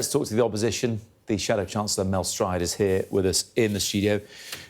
Let's talk to the opposition. The Shadow Chancellor, Mel Stride, is here with us in the studio.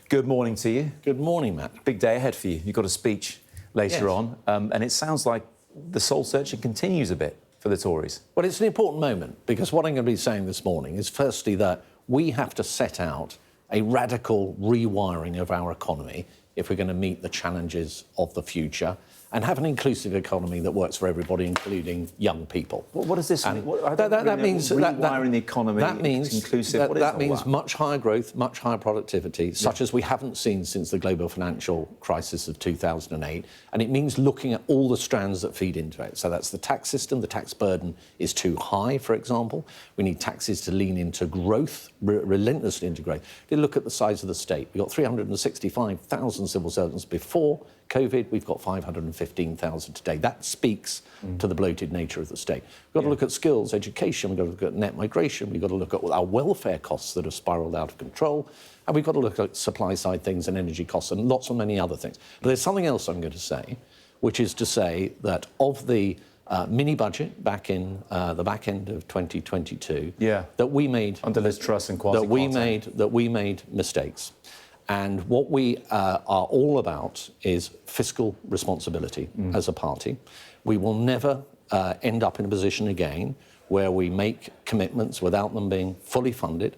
Good morning to you. Good morning, Matt. Big day ahead for you. You've got a speech later on, and it sounds like the soul-searching continues a bit for the Tories. Well, it's an important moment, because what I'm going to be saying this morning is, firstly, that we have to set out a radical rewiring of our economy if we're going to meet the challenges of the future and have an inclusive economy that works for everybody, including young people. What does this mean? That means rewiring the economy. That means inclusive. That means much higher growth, much higher productivity, such as we haven't seen since the global financial crisis of 2008. And it means looking at all the strands that feed into it. So that's the tax system. The tax burden is too high, for example. We need taxes to lean into growth, relentlessly into growth. If you look at the size of the state, we've got 365,000 civil servants before COVID. We've got 515,000 today. That speaks to the bloated nature of the state. We've got to look at skills, education, we've got to look at net migration, we've got to look at our welfare costs that have spiralled out of control, and we've got to look at supply side things and energy costs and lots of many other things. But there's something else I'm going to say, which is to say that of the mini budget back in the back end of 2022, that we made under Liz Truss and Kwasi that we made mistakes. And what we are all about is fiscal responsibility as a party. We will never end up in a position again where we make commitments without them being fully funded,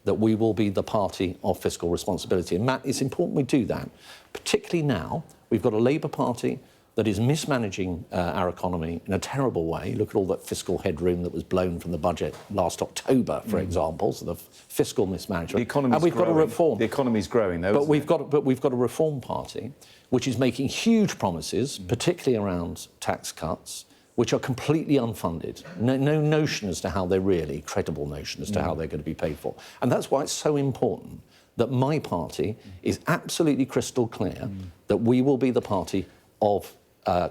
that we will be the party of fiscal responsibility. And Matt, it's important we do that, particularly now. We've got a Labour Party that is mismanaging our economy in a terrible way. Look at all that fiscal headroom that was blown from the budget last October, for example, so the fiscal mismanagement. The economy's and we've growing. got to reform. The economy's growing, though, but we've got a reform party which is making huge promises, particularly around tax cuts, which are completely unfunded. No notion as to how they're really, credible notion as to how they're going to be paid for. And that's why it's so important that my party is absolutely crystal clear that we will be the party of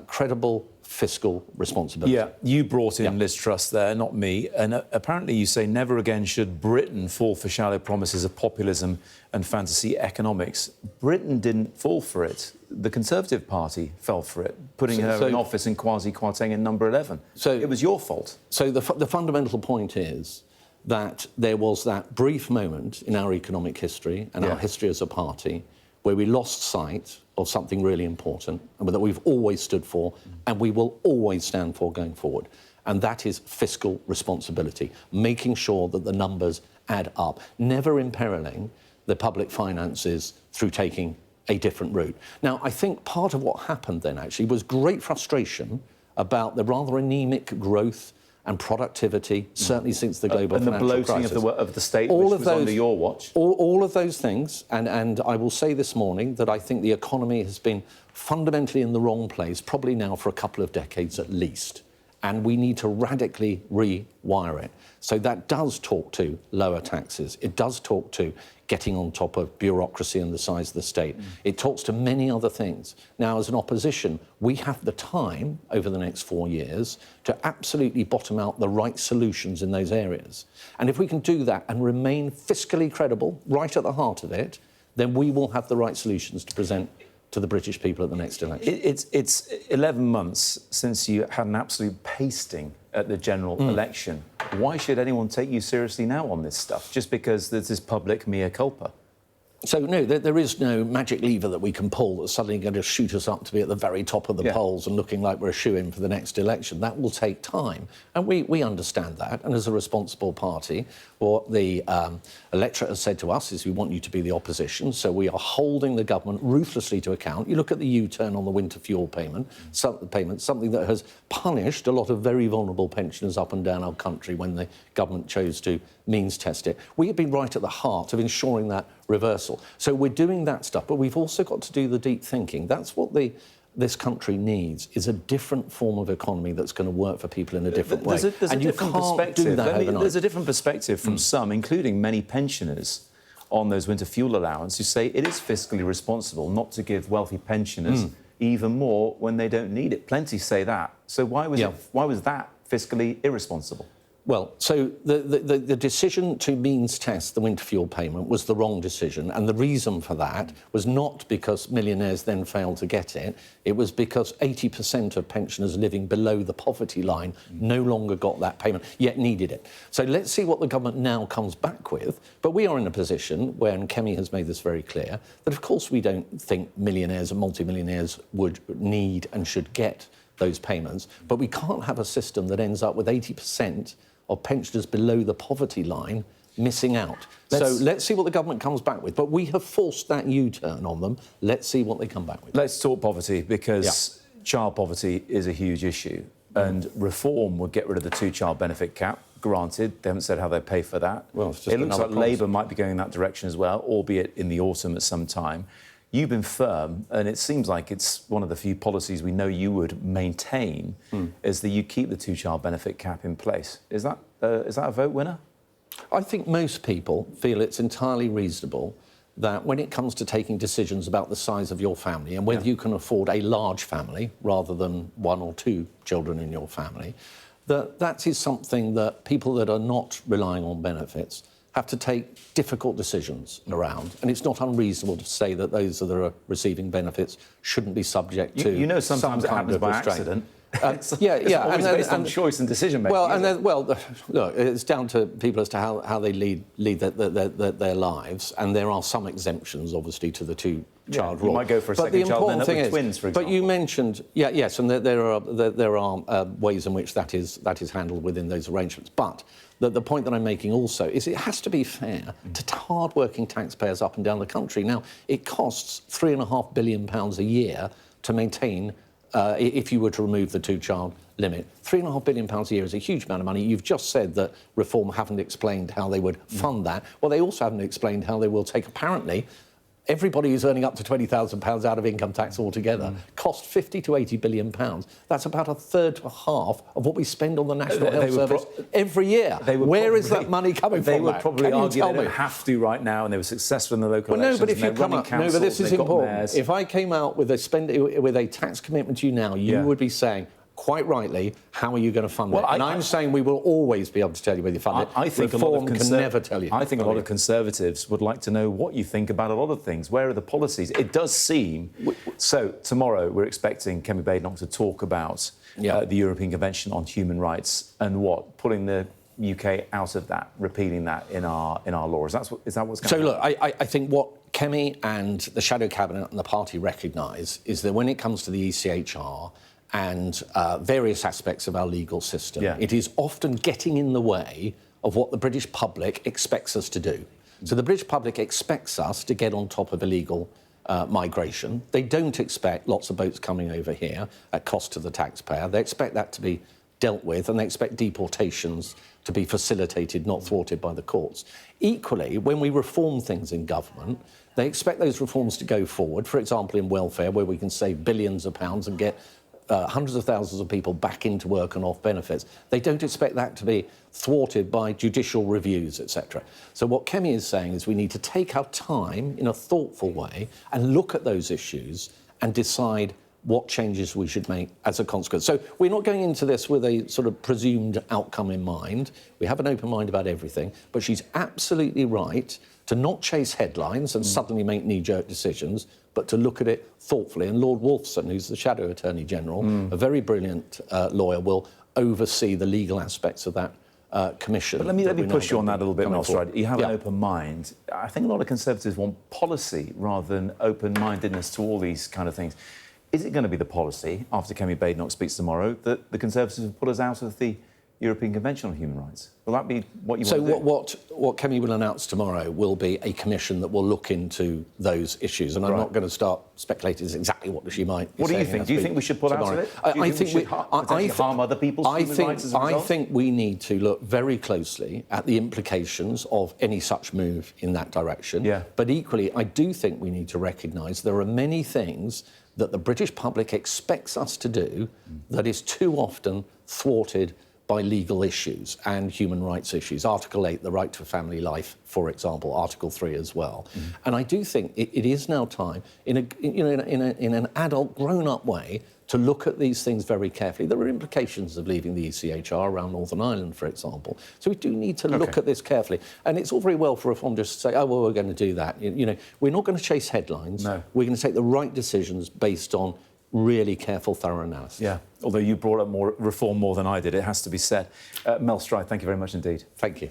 credible fiscal responsibility. Yeah, you brought in Liz Truss there, not me, and apparently you say never again should Britain fall for shallow promises of populism and fantasy economics. Britain didn't fall for it. The Conservative Party fell for it, putting her in office in Kwasi Kwarteng in number 11. So it was your fault. So the fundamental point is that there was that brief moment in our economic history and our history as a party where we lost sight of something really important and that we've always stood for and we will always stand for going forward. And that is fiscal responsibility, making sure that the numbers add up, never imperiling the public finances through taking a different route. Now, I think part of what happened then actually was great frustration about the rather anemic growth and productivity, certainly since the global financial crisis. And the bloating of the state, which was under your watch. All of those things, and I will say this morning that I think the economy has been fundamentally in the wrong place, probably now for a couple of decades at least, and we need to radically rewire it. So that does talk to lower taxes. It does talk to getting on top of bureaucracy and the size of the state. It talks to many other things. Now, as an opposition, we have the time over the next 4 years to absolutely bottom out the right solutions in those areas. And if we can do that and remain fiscally credible, right at the heart of it, then we will have the right solutions to present to the British people at the next election. It's 11 months since you had an absolute pasting at the general election. Why should anyone take you seriously now on this stuff? Just because there's this public mea culpa? So, no, there is no magic lever that we can pull that's suddenly going to shoot us up to be at the very top of the polls and looking like we're a shoo-in for the next election. That will take time. And we understand that. And as a responsible party, what the electorate has said to us is we want you to be the opposition. So we are holding the government ruthlessly to account. You look at the U-turn on the winter fuel payment, something that has punished a lot of very vulnerable pensioners up and down our country when the government chose to means test it. We have been right at the heart of ensuring that reversal. So we're doing that stuff, but we've also got to do the deep thinking. That's what this country needs, is a different form of economy that's going to work for people in a different way. And you can't do that overnight. There's a different perspective from some, including many pensioners, on those winter fuel allowance, who say it is fiscally responsible not to give wealthy pensioners even more when they don't need it. Plenty say that. So why was that fiscally irresponsible? Well, so the decision to means test the winter fuel payment was the wrong decision, and the reason for that was not because millionaires then failed to get it. It was because 80% of pensioners living below the poverty line no longer got that payment, yet needed it. So let's see what the government now comes back with. But we are in a position where, and Kemi has made this very clear, that of course we don't think millionaires and multimillionaires would need and should get those payments, but we can't have a system that ends up with 80% of pensioners below the poverty line missing out. So let's see what the government comes back with. But we have forced that U-turn on them. Let's see what they come back with. Let's talk poverty, because child poverty is a huge issue. And reform would get rid of the two-child benefit cap. Granted, they haven't said how they pay for that. Well, it's just it looks like promise. Labour might be going in that direction as well, albeit in the autumn at some time. You've been firm, and it seems like it's one of the few policies we know you would maintain, is that you keep the two-child benefit cap in place. Is that a vote winner? I think most people feel it's entirely reasonable that when it comes to taking decisions about the size of your family and whether you can afford a large family rather than one or two children in your family, that is something that people that are not relying on benefits have to take difficult decisions around. And it's not unreasonable to say that those that are receiving benefits shouldn't be subject to You know, sometimes it happens by accident. It's always based on choice and decision making. Look, it's down to people as to how they lead their lives, and there are some exemptions, obviously, to the two-child rule. You might go for a second child and then end up with twins, for example. But you mentioned, yes, and there are ways in which that is handled within those arrangements. But the point that I'm making also is it has to be fair to hard-working taxpayers up and down the country. Now, it costs £3.5 billion a year to maintain. If you were to remove the two-child limit. £3.5 billion a year is a huge amount of money. You've just said that Reform haven't explained how they would fund that. Well, they also haven't explained how they will take, apparently, everybody who's earning up to £20,000 out of income tax altogether cost £50 to £80 billion. That's about a third to a half of what we spend on the National Health Service every year. Where is that money coming from? They would probably argue they don't have to right now, and they were successful in the local elections. No, but if you come up, but this is important. If I came out with a tax commitment to you now, you would be saying, quite rightly, how are you going to fund it? And I'm saying we will always be able to tell you whether you fund it. I think Reform can never tell you. I think a lot of Conservatives would like to know what you think about a lot of things. Where are the policies? It does seem... So, tomorrow, we're expecting Kemi Badenoch to talk about the European Convention on Human Rights and pulling the UK out of that, repealing that in our law. Is that what's going to happen? So, look, I think what Kemi and the Shadow Cabinet and the party recognise is that when it comes to the ECHR and various aspects of our legal system, it is often getting in the way of what the British public expects us to do. So the British public expects us to get on top of illegal migration. They don't expect lots of boats coming over here at cost to the taxpayer. They expect that to be dealt with, and they expect deportations to be facilitated, not thwarted by the courts. Equally, when we reform things in government, they expect those reforms to go forward, for example, in welfare, where we can save billions of pounds and get hundreds of thousands of people back into work and off benefits. They don't expect that to be thwarted by judicial reviews, etc. So what Kemi is saying is we need to take our time in a thoughtful way and look at those issues and decide what changes we should make as a consequence. So we're not going into this with a sort of presumed outcome in mind. We have an open mind about everything, but she's absolutely right to not chase headlines and suddenly make knee-jerk decisions, but to look at it thoughtfully. And Lord Wolfson, who's the Shadow Attorney General, a very brilliant lawyer, will oversee the legal aspects of that commission. But let me push you on that a little bit, Mel Stride. You have an open mind. I think a lot of Conservatives want policy rather than open-mindedness to all these kind of things. Is it going to be the policy, after Kemi Badenoch speaks tomorrow, that the Conservatives will put us out of the European Convention on Human Rights? Will that be what you want to do? So what Kemi will announce tomorrow will be a commission that will look into those issues, and I'm not going to start speculating as exactly what she might be What do you think? Do you think we should pull out of it? I think we should harm other people's human rights as a result? I think we need to look very closely at the implications of any such move in that direction. Yeah. But equally, I do think we need to recognise there are many things that the British public expects us to do that is too often thwarted by legal issues and human rights issues. Article 8, the right to family life, for example, Article 3 as well. And I do think it is now time, in an adult, grown-up way, to look at these things very carefully. There are implications of leaving the ECHR around Northern Ireland, for example. So we do need to look at this carefully. And it's all very well for Reform just to say, oh, well, we're going to do that. You know, we're not going to chase headlines. No. We're going to take the right decisions based on really careful, thorough analysis. Yeah, although you brought up more reform more than I did, it has to be said. Mel Stride, thank you very much indeed. Thank you.